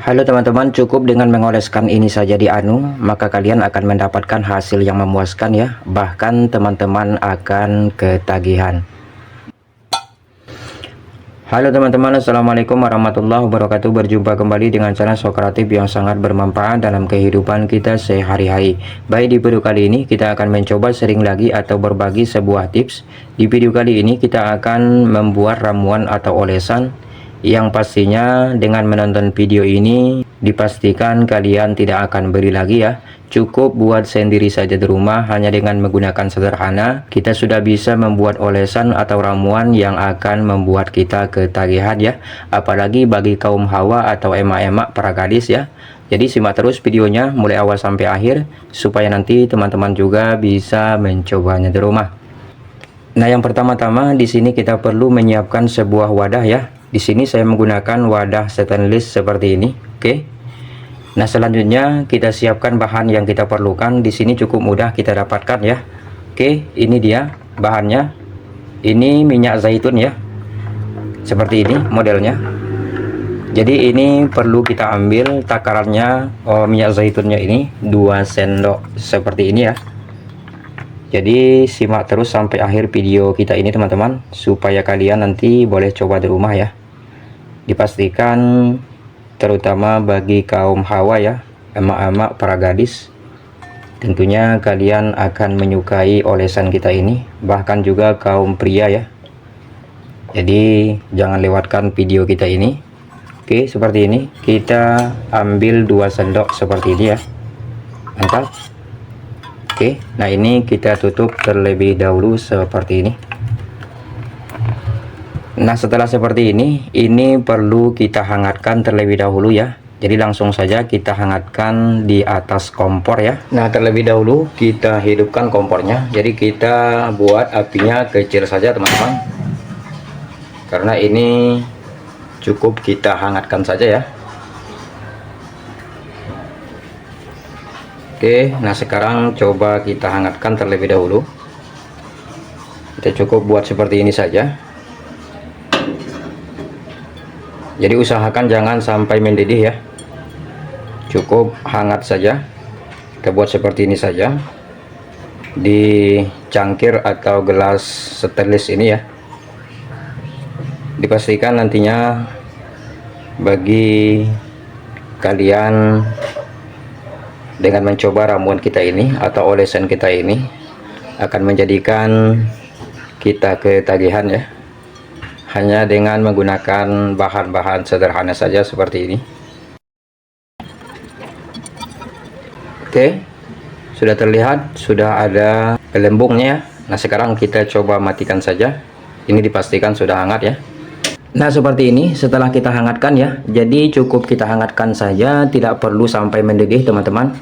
Halo teman-teman, cukup dengan mengoleskan ini saja di anu, maka kalian akan mendapatkan hasil yang memuaskan ya. Bahkan teman-teman akan ketagihan. Halo teman-teman, assalamualaikum warahmatullahi wabarakatuh. Berjumpa kembali dengan channel Sokratif yang sangat bermanfaat dalam kehidupan kita sehari-hari. Baik, di video kali ini kita akan mencoba sering lagi atau berbagi sebuah tips. Di video kali ini kita akan membuat ramuan atau olesan yang pastinya dengan menonton video ini dipastikan kalian tidak akan beli lagi ya. Cukup buat sendiri saja di rumah, hanya dengan menggunakan sederhana kita sudah bisa membuat olesan atau ramuan yang akan membuat kita ketagihan ya. Apalagi bagi kaum hawa atau emak-emak para gadis ya. Jadi simak terus videonya mulai awal sampai akhir supaya nanti teman-teman juga bisa mencobanya di rumah. Nah, yang pertama-tama di sini kita perlu menyiapkan sebuah wadah ya. Di sini saya menggunakan wadah stainless seperti ini. Oke. Nah, selanjutnya kita siapkan bahan yang kita perlukan. Di sini cukup mudah kita dapatkan ya. Oke, ini dia bahannya. Ini minyak zaitun ya. Seperti ini modelnya. Jadi ini perlu kita ambil takarannya minyak zaitunnya ini 2 sendok seperti ini ya. Jadi simak terus sampai akhir video kita ini teman-teman, supaya kalian nanti boleh coba di rumah ya. Dipastikan terutama bagi kaum hawa ya, emak-emak para gadis, tentunya kalian akan menyukai olesan kita ini, bahkan juga kaum pria ya. Jadi jangan lewatkan video kita ini. Oke, seperti ini kita ambil 2 sendok seperti ini ya. Mantap. Oke, nah ini kita tutup terlebih dahulu seperti ini. Nah, setelah seperti ini perlu kita hangatkan terlebih dahulu ya. Jadi langsung saja kita hangatkan di atas kompor ya. Nah, terlebih dahulu kita hidupkan kompornya. Jadi kita buat apinya kecil saja teman-teman, karena ini cukup kita hangatkan saja ya. Oke, nah sekarang coba kita hangatkan terlebih dahulu. Kita cukup buat seperti ini saja. Jadi usahakan jangan sampai mendidih ya. Cukup hangat saja. Kita buat seperti ini saja. Di cangkir atau gelas stainless ini ya. Dipastikan nantinya bagi kalian dengan mencoba ramuan kita ini atau olesan kita ini akan menjadikan kita ketagihan ya, hanya dengan menggunakan bahan-bahan sederhana saja seperti ini. Oke, sudah terlihat, sudah ada gelembungnya ya. Nah, sekarang kita coba matikan saja. Ini dipastikan sudah hangat ya. Nah, seperti ini setelah kita hangatkan ya. Jadi cukup kita hangatkan saja, tidak perlu sampai mendidih teman-teman.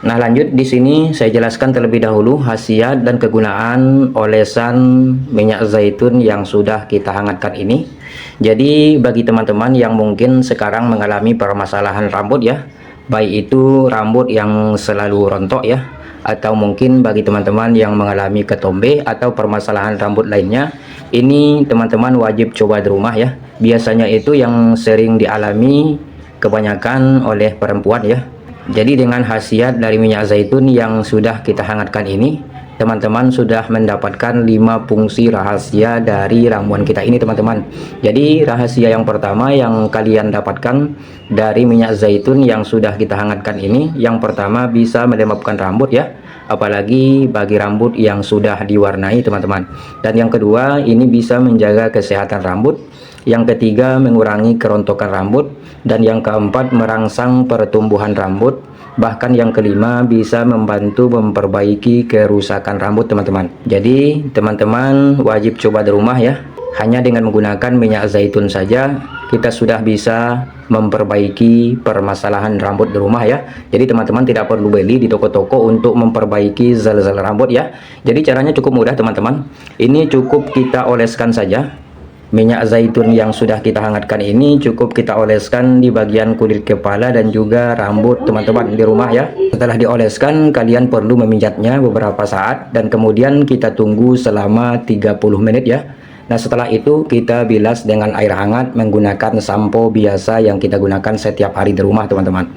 Nah, lanjut di sini saya jelaskan terlebih dahulu khasiat dan kegunaan olesan minyak zaitun yang sudah kita hangatkan ini. Jadi bagi teman-teman yang mungkin sekarang mengalami permasalahan rambut ya, baik itu rambut yang selalu rontok ya, atau mungkin bagi teman-teman yang mengalami ketombe atau permasalahan rambut lainnya, ini teman-teman wajib coba di rumah ya. Biasanya itu yang sering dialami kebanyakan oleh perempuan ya. Jadi dengan khasiat dari minyak zaitun yang sudah kita hangatkan ini, teman-teman sudah mendapatkan 5 fungsi rahasia dari ramuan kita ini teman-teman. Jadi rahasia yang pertama yang kalian dapatkan dari minyak zaitun yang sudah kita hangatkan ini, yang pertama bisa melembabkan rambut ya, apalagi bagi rambut yang sudah diwarnai teman-teman. Dan yang kedua, ini bisa menjaga kesehatan rambut. Yang ketiga, mengurangi kerontokan rambut. Dan yang keempat, merangsang pertumbuhan rambut. Bahkan yang kelima, bisa membantu memperbaiki kerusakan rambut teman-teman. Jadi teman-teman wajib coba di rumah ya. Hanya dengan menggunakan minyak zaitun saja kita sudah bisa memperbaiki permasalahan rambut di rumah ya. Jadi teman-teman tidak perlu beli di toko-toko untuk memperbaiki zal-zal rambut ya. Jadi caranya cukup mudah teman-teman. Ini cukup kita oleskan saja. Minyak zaitun yang sudah kita hangatkan ini cukup kita oleskan di bagian kulit kepala dan juga rambut teman-teman di rumah ya. Setelah dioleskan, kalian perlu memijatnya beberapa saat dan kemudian kita tunggu selama 30 menit ya. Nah, setelah itu kita bilas dengan air hangat menggunakan sampo biasa yang kita gunakan setiap hari di rumah, teman-teman.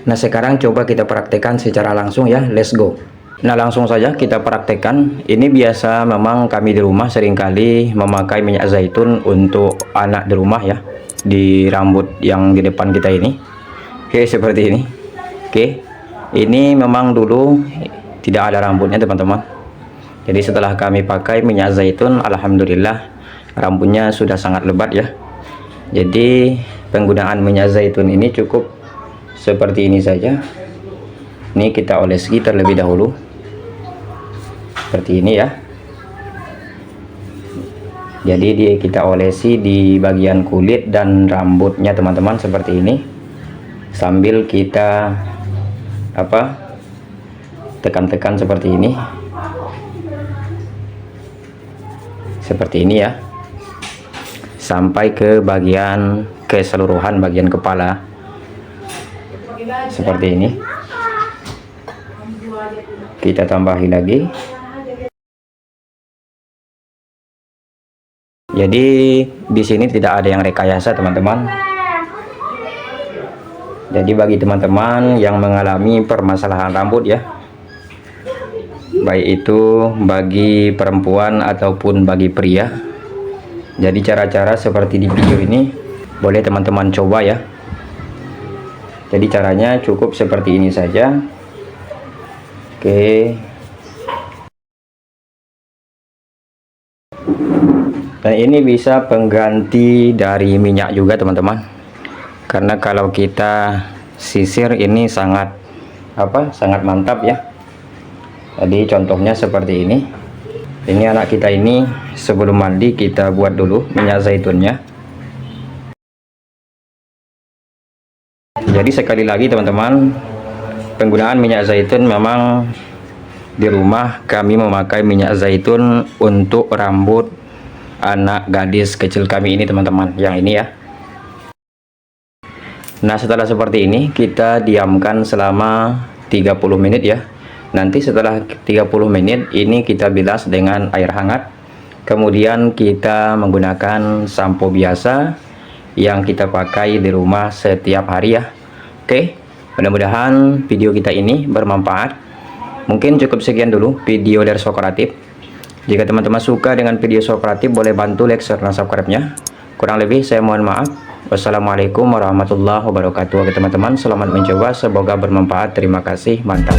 Nah, sekarang coba kita praktekkan secara langsung ya, let's go. Nah, langsung saja kita praktekkan. Ini biasa memang kami di rumah seringkali memakai minyak zaitun untuk anak di rumah ya, di rambut yang di depan kita ini. Oke, seperti ini. Oke, ini memang dulu tidak ada rambutnya, teman-teman. Jadi setelah kami pakai minyak zaitun, alhamdulillah rambutnya sudah sangat lebat ya. Jadi penggunaan minyak zaitun ini cukup seperti ini saja. Ini kita olesi terlebih dahulu seperti ini ya. Jadi kita olesi di bagian kulit dan rambutnya, teman-teman, seperti ini, sambil kita tekan-tekan seperti ini ya, sampai ke bagian keseluruhan bagian kepala seperti ini. Kita tambahi lagi. Jadi di sini tidak ada yang rekayasa, teman-teman. Jadi bagi teman-teman yang mengalami permasalahan rambut ya, baik itu bagi perempuan ataupun bagi pria, jadi cara-cara seperti di video ini boleh teman-teman coba ya. Jadi caranya cukup seperti ini saja. Oke. Dan ini bisa pengganti dari minyak juga, teman-teman. Karena kalau kita sisir ini sangat mantap ya. Jadi contohnya seperti ini. Ini anak kita ini sebelum mandi kita buat dulu minyak zaitunnya. Jadi sekali lagi, teman-teman, penggunaan minyak zaitun memang di rumah kami memakai minyak zaitun untuk rambut anak gadis kecil kami ini, teman-teman, yang ini ya. Nah, setelah seperti ini kita diamkan selama 30 menit ya. Nanti setelah 30 menit ini kita bilas dengan air hangat. Kemudian kita menggunakan sampo biasa yang kita pakai di rumah setiap hari ya. Oke, mudah-mudahan video kita ini bermanfaat. Mungkin cukup sekian dulu video dari Socrative. Jika teman-teman suka dengan video Socrative, boleh bantu like, share, dan subscribe-nya. Kurang lebih saya mohon maaf. Wassalamualaikum warahmatullahi wabarakatuh. Oke teman-teman, selamat mencoba, semoga bermanfaat. Terima kasih, mantap.